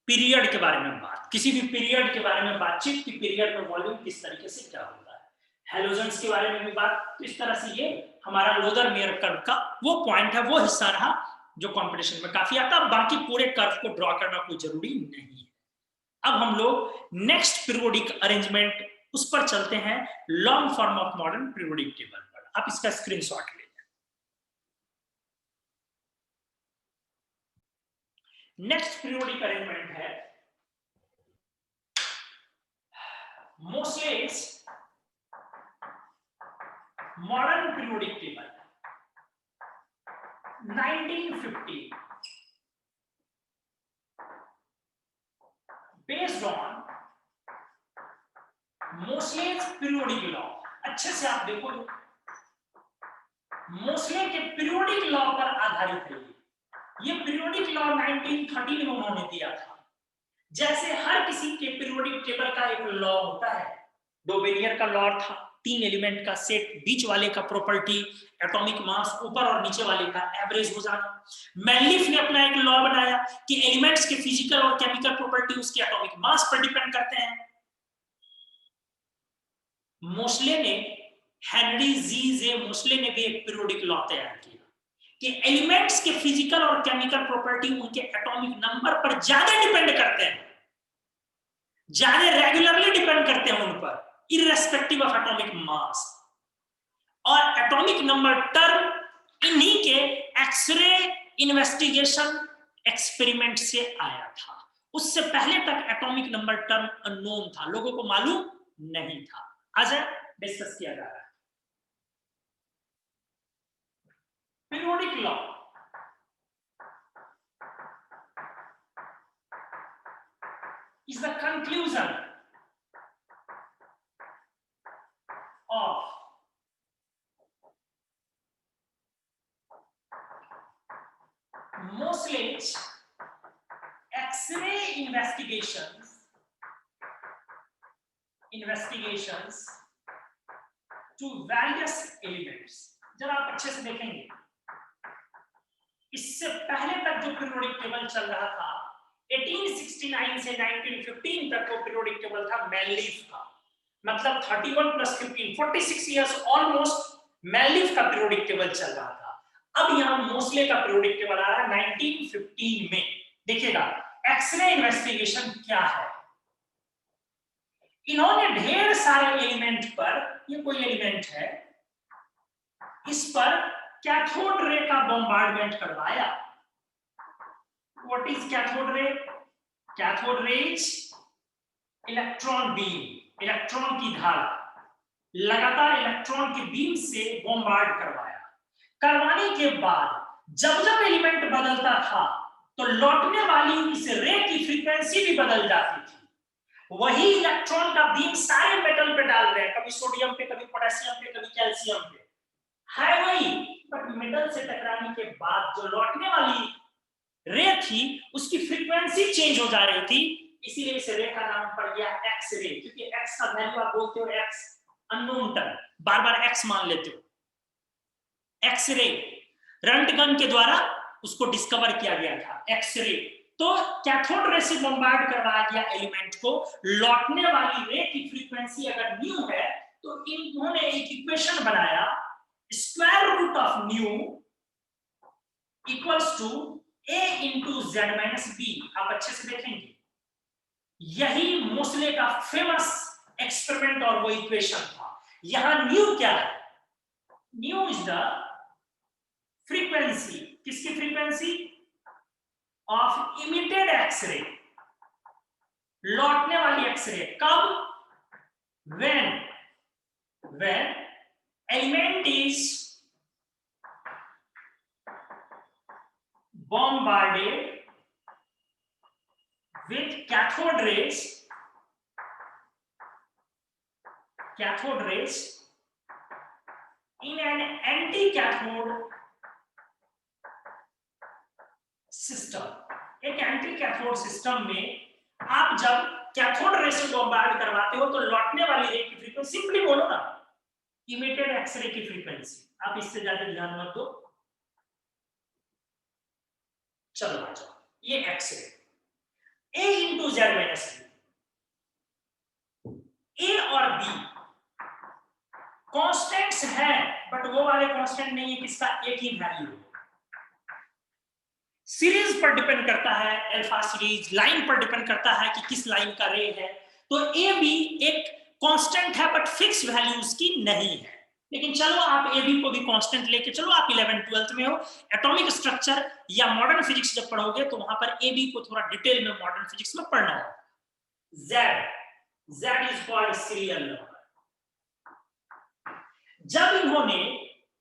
पीरियड के बारे में बात, किसी भी पीरियड के बारे में बातचीत कि पीरियड में वॉल्यूम किस तरीके से क्या होता है। हैलोजेंस के बारे में भी बात। तो इस तरह से ये हमारा लोअर लेयर कर्व का वो पॉइंट है, वो हिस्सा रहा जो कंपटीशन में काफी आता। बाकी पूरे कर्व को ड्रॉ करना कोई जरूरी नहीं है। अब हम लोग नेक्स्ट पीरियोडिक अरेंजमेंट उस पर चलते हैं, long form of modern periodic table पर। आप इसका स्क्रीनशॉट ले लें। नेक्स्ट पीरियोडिक अरेंजमेंट है Moseley's modern periodic table 1950, based on Moseley's periodic law. अच्छे से आप देखो, मोस्ले के पीरियोडिक लॉ पर आधारित है ये पीरियोडिक लॉ 1913 में उन्होंने दिया था। जैसे हर किसी के पीरियोडिक टेबल का एक लॉ होता है, डोबेरियर का लॉ था, 3 एलिमेंट का सेट, बीच वाले का प्रॉपर्टी एटॉमिक मास, ऊपर और नीचे वाले का एवरेज हो जाना। मैनलिफ ने अपना एक लॉ बनाया कि एलिमेंट्स के फिजिकल और केमिकल प्रॉपर्टी उसके एटॉमिक मास पर डिपेंड करते हैं। मोस्ले ने, हेनरी जी जे मोस्ले ने भी एक पीरियोडिक लॉ तैयार किया कि एलिमेंट्स के फिजिकल और केमिकल प्रॉपर्टी उनके एटॉमिक नंबर पर ज्यादा डिपेंड करते हैं, ज्यादा रेगुलरली डिपेंड करते हैं उन पर, इररेस्पेक्टिव ऑफ एटॉमिक मास। और एटॉमिक नंबर टर्म इन्हीं के एक्सरे इन्वेस्टिगेशन एक्सपेरिमेंट से आया था। उससे पहले तक एटॉमिक नंबर टर्म अननोन था, लोगों को मालूम नहीं था। आज डिस्कस किया जा रहा है periodic law. is the conclusion of Mosley's X-ray investigations to various elements। जरा आप अच्छे से देखेंगे, इससे पहले तक जो पीरियोडिक टेबल चल रहा था 1869 से 1915 तक वो पीरियोडिक टेबल था मैनलिफ का, मतलब 31 + 15 46 इयर्स ऑलमोस्ट मैनलिफ का पीरियोडिक टेबल चल रहा था। अब यहां मोस्ले का पीरियोडिक टेबल आ रहा है 1915 में। देखिएगा एक्सरे इन्वेस्टिगेशन क्या है। इन्होंने ढेर सारे एलिमेंट पर, ये कोई एलिमेंट है, इस पर कैथोड रे का बॉम्बार्डमेंट करवाया। What is cathode ray? Cathode rays electron beam, electron की धारा, लगातार इलेक्ट्रॉन की बीम से बॉम्बार्ड करवाया। करवाने के बाद जब जब एलिमेंट बदलता था तो लौटने वाली इस रे की फ्रीक्वेंसी भी बदल जाती थी। वही इलेक्ट्रॉन का बीम सारे मेटल पे डाल रहे हैं, कभी सोडियम पे, कभी पोटेशियम पे, कभी कैल्शियम पे, है वही, बट मेटल से टकराने के बाद जो लौटने वाली रे थी उसकी फ्रीक्वेंसी चेंज हो जा रही थी, इसीलिए इस रे का नाम पड़ गया एक्स रे। क्योंकि एक्स का वैल्यू आप बोलते हो एक्स अननोन टर्म, बार बार एक्स मान लेते हो। एक्स रे रंटगन के द्वारा उसको डिस्कवर किया गया था, एक्स रे। तो कैथोड रे से बॉम्बार्ड करवाया गया एलिमेंट को, लौटने वाली रे की फ्रीक्वेंसी अगर न्यू है तो इन्होंने एक इक्वेशन बनाया, square root of nu equals to a into z minus b। आप अच्छे से देखेंगे, यही मोस्ले का फेमस एक्सपेरिमेंट और वो इक्वेशन था। यहां न्यू क्या है? न्यू इज द फ्रीक्वेंसी, किसकी फ्रीक्वेंसी? ऑफ इमिटेड एक्सरे, लौटने वाली एक्सरे। कब? when element is bombarded with cathode rays in an anti-cathode system. एक एंटी कैथोड सिस्टम में आप जब कैथोड रे से बॉम्बार्ड करवाते हो तो लौटने वाली रे की फ्रीक्वेंसी, सिंपली बोलो ना, इमिटेड एक्सरे की फ्रीक्वेंसी। आप इससे ज्यादा ध्यान मत दो, चलो आ जाओ। ये एक्सरे A into z minus a और बी कांस्टेंट्स हैं, बट वो वाले कांस्टेंट नहीं है किसका एक ही वैल्यू। सीरीज पर डिपेंड करता है, अल्फा सीरीज लाइन पर डिपेंड करता है कि किस लाइन का रे है। तो ए बी एक कांस्टेंट है बट फिक्स वैल्यू उसकी नहीं है। लेकिन चलो आप ए बी को भी कांस्टेंट लेके चलो, आप 11th 12th में हो, एटॉमिक स्ट्रक्चर या मॉडर्न फिजिक्स जब पढ़ोगे तो वहां पर ए बी को थोड़ा डिटेल में मॉडर्न फिजिक्स में पढ़ना होगा। Z is called serial number. जब इन्होंने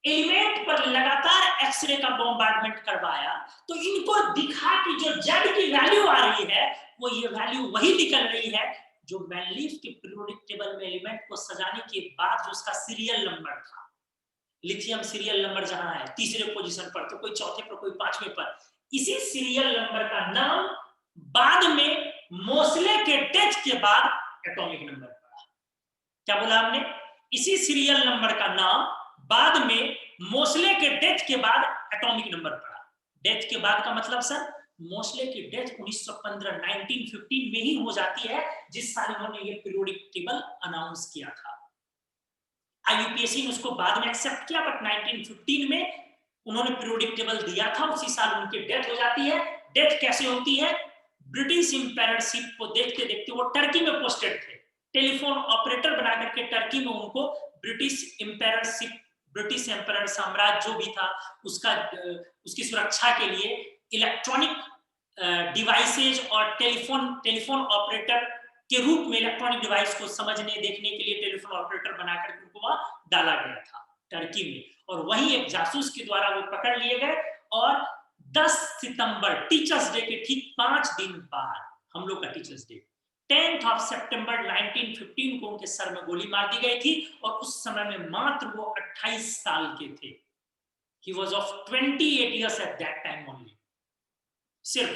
एलिमेंट पर लगातार एक्सरे का बॉम्बार्डमेंट करवाया तो इनको दिखा कि जो जेड की वैल्यू आ रही है वो ये वैल्यू वही निकल रही है जो मैनलीफ के पीरियोडिक टेबल में एलिमेंट को सजाने के बाद जो उसका सीरियल नंबर था। लिथियम सीरियल नंबर जहां है तीसरे पोजीशन पर, तो कोई चौथे पर, कोई पांचवें पर। इसी सीरियल नंबर का नाम बाद में मोसले के डेथ के बाद एटॉमिक नंबर पड़ा। क्या बोला हमने? इसी सीरियल नंबर का नाम बाद में मोसले के डेथ के बाद एटॉमिक नंबर पड़ा। डेथ के बाद का मतलब सर, मोसले की डेथ 1915 में ही हो जाती है, जिस साल उन्होंने ये पीरियोडिक टेबल अनाउंस किया था। आईयूपीएसी ने उसको बाद में एक्सेप्ट किया, बट 1915 में उन्होंने पीरियोडिक टेबल दिया था, उसी साल उनकी डेथ हो जाती है। डेथ कैसे होती है? ब्रिटिश इंपेररशिप को देखते देखते वो टर्की में पोस्टेड थे, टेलीफोन ऑपरेटर बना करके टर्की में उनको ब्रिटिश इंपेररशिप, ब्रिटिश एम्परर साम्राज्य जो भी था उसकी सुरक्षा के लिए इलेक्ट्रॉनिक डिवाइसेज और टेलीफोन ऑपरेटर के रूप में इलेक्ट्रॉनिक डिवाइस को समझने देखने के लिए टेलीफोन ऑपरेटर बनाकर उनको वहां डाला गया था टर्की में, और वही एक जासूस के द्वारा वो पकड़ लिए गए। और 10 सितंबर टीचर्स डे के ठीक 5 दिन बाद, हम लोग का teachers day 10th of September 1915 को उनके सर में गोली मार दी गई थी, और उस समय में मात्र वो 28 साल के थे। He was of 28 years at that time only. सिर्फ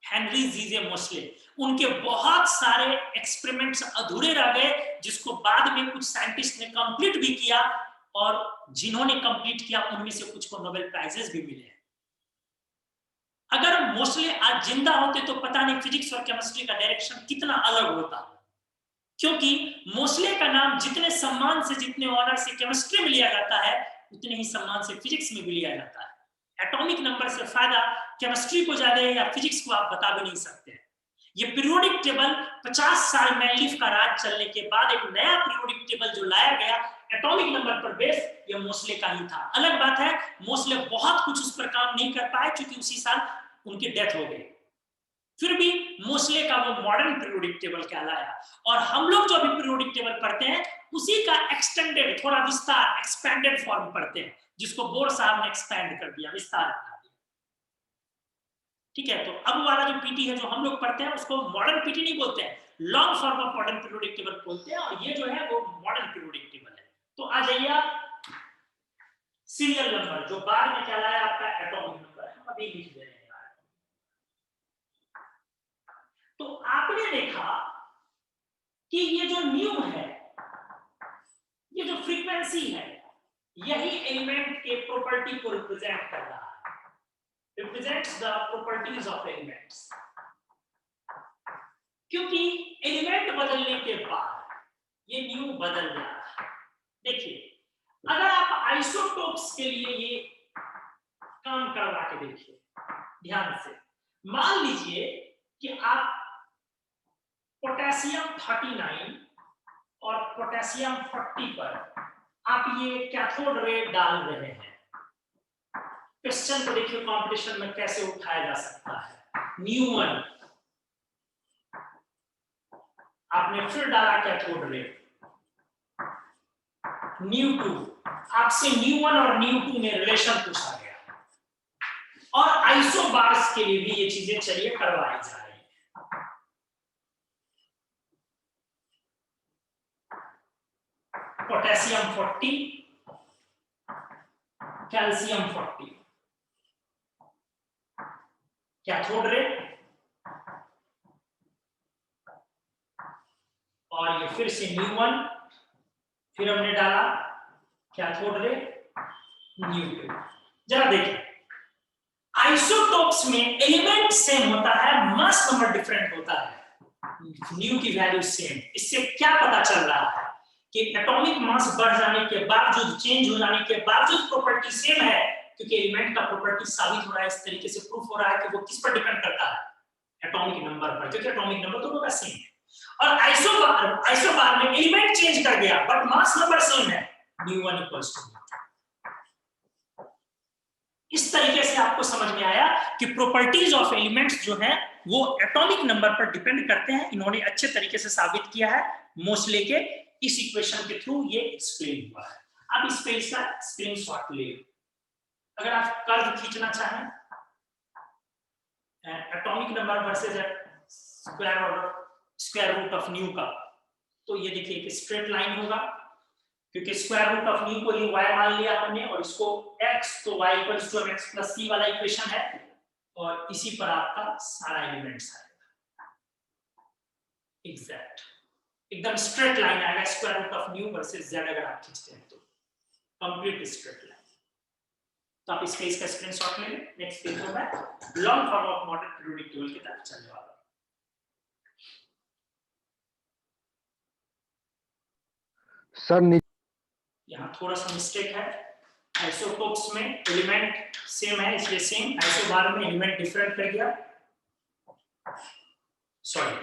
हेनरी जीजे मोसले, उनके बहुत सारे एक्सपेरिमेंट्स अधूरे रह गए, जिसको बाद में कुछ साइंटिस्ट ने कंप्लीट भी किया, और जिन्होंने कंप्लीट किया उनमें से कुछ को नोबेल प्राइजेस भी मिले। अगर मोसले आज जिंदा होते तो पता नहीं फिजिक्स और केमिस्ट्री का डायरेक्शन कितना अलग होता, क्योंकि मोसले का नाम जितने सम्मान से, जितने ऑनर से केमिस्ट्री में लिया जाता है, उतने ही सम्मान से फिजिक्स में भी लिया जाता है। एटॉमिक नंबर से फायदा केमिस्ट्री को ज्यादा है या फिजिक्स को आप बता भी नहीं सकते। ये पीरियोडिक टेबल 50 साल मैनलीफ का राज चलने के बाद एक नया पीरियोडिक टेबल जो लाया गया एटॉमिक नंबर पर बेस, ये मोसले का ही था। अलग बात है मोसले बहुत कुछ उस पर काम नहीं कर पाए क्योंकि उसी साल उनकी डेथ हो गई, फिर भी मोसले का वो मॉडर्न पीरियोडिक टेबल कहलाया। और हम लोग जो अभी पीरियोडिक टेबल पढ़ते हैं उसी का एक्सटेंडेड, थोड़ा विस्तार, एक्सपैंडेड फॉर्म पढ़ते हैं, जिसको बोर साहब ने एक्सपैंड कर दिया, विस्तार कर दिया। ठीक है, तो अब वाला जो पीटी है जो हम लोग पढ़ते हैं उसको मॉडर्न पीटी नहीं बोलते हैं, long form of modern periodic table बोलते हैं, और ये जो है वो मॉडर्न पीरियोडिक टेबल है। तो आ जाइए आप, सीरियल नंबर जो बाद में कहलाया आपका एटॉमिक नंबर, हम अभी लिख दे रहे हैं। तो आपने देखा कि ये जो न्यू है, ये जो फ्रीक्वेंसी है, यही एलिमेंट के प्रॉपर्टी को रिप्रेजेंट कर रहा है, represents the properties of elements. क्योंकि एलिमेंट बदलने के बाद ये न्यू बदल रहा है। देखिए, अगर आप आइसोटोप्स के लिए ये काम करवा के देखिए ध्यान से, मान लीजिए कि आप पोटेशियम 39 और पोटेशियम 40 पर आप ये कैथोड रे डाल रहे हैं। क्वेश्चन को देखिए कंपटीशन में कैसे उठाया जा सकता है। न्यूमन, आपने फिर डाला कैथोड रे, ν2, आपसे ν1 और ν2 में रिलेशन पूछा गया, और आइसोबार्स के लिए भी ये चीजें चलिए करवाई जा रही है। पोटेशियम 40, कैल्शियम 40, कैथोड रे, और ये फिर से ν1, फिर हमने डाला कैथोड रे ν2। जरा देखिए, आइसोटोप्स में एलिमेंट सेम होता है, मास नंबर डिफरेंट होता है, न्यू की वैल्यू सेम। इससे क्या पता चल रहा है कि एटॉमिक मास बढ़ जाने के बावजूद, चेंज हो जाने के बावजूद प्रॉपर्टी सेम है, क्योंकि एलिमेंट का प्रॉपर्टी साबित हो रहा है, इस तरीके से प्रूफ हो रहा है कि वो किस पर डिपेंड करता है, एटॉमिक नंबर पर, क्योंकि एटॉमिक नंबर दोनों का सेम है। और आइसोबार में एलिमेंट चेंज कर गया बट मास नंबर सेम है, ν1 इक्वल्स टू ν2। इस तरीके से आपको समझ में आया कि प्रॉपर्टीज ऑफ एलिमेंट्स जो है वो एटॉमिक नंबर पर डिपेंड करते हैं। इन्होंने अच्छे तरीके से साबित किया है, मोस्टली के इस इक्वेशन के थ्रू ये एक्सप्लेन हुआ है। अब इस पे इसका स्क्रीनशॉट ले, अगर आप कर्व खींचना चाहें atomic number versus square root of nu का, तो ये देखिए कि स्ट्रेट लाइन होगा, क्योंकि स्क्वायर रूट ऑफ न्यू को ये y मान लिया हमने और इसको x, तो y equals to mx plus c वाला इक्वेशन है, और इसी पर आपका सारा एलिमेंट्स आएगा, एग्जैक्ट एकदम स्ट्रेट लाइन आएगा, square root of nu versus z अगर आप खींचते हैं तो कंप्लीट स्ट्रेट लाइन। तो आप इस पेज का स्क्रीनशॉट ले लें। नेक्स्ट पेज पर मैं long form of model periodic table की तरफ चलने वाला हूं।
सर
यहाँ थोड़ा सा मिस्टेक है, आइसोटोप्स में एलिमेंट सेम है इसलिए सेम, आइसोबार में एलिमेंट डिफरेंट कर गया, सॉरी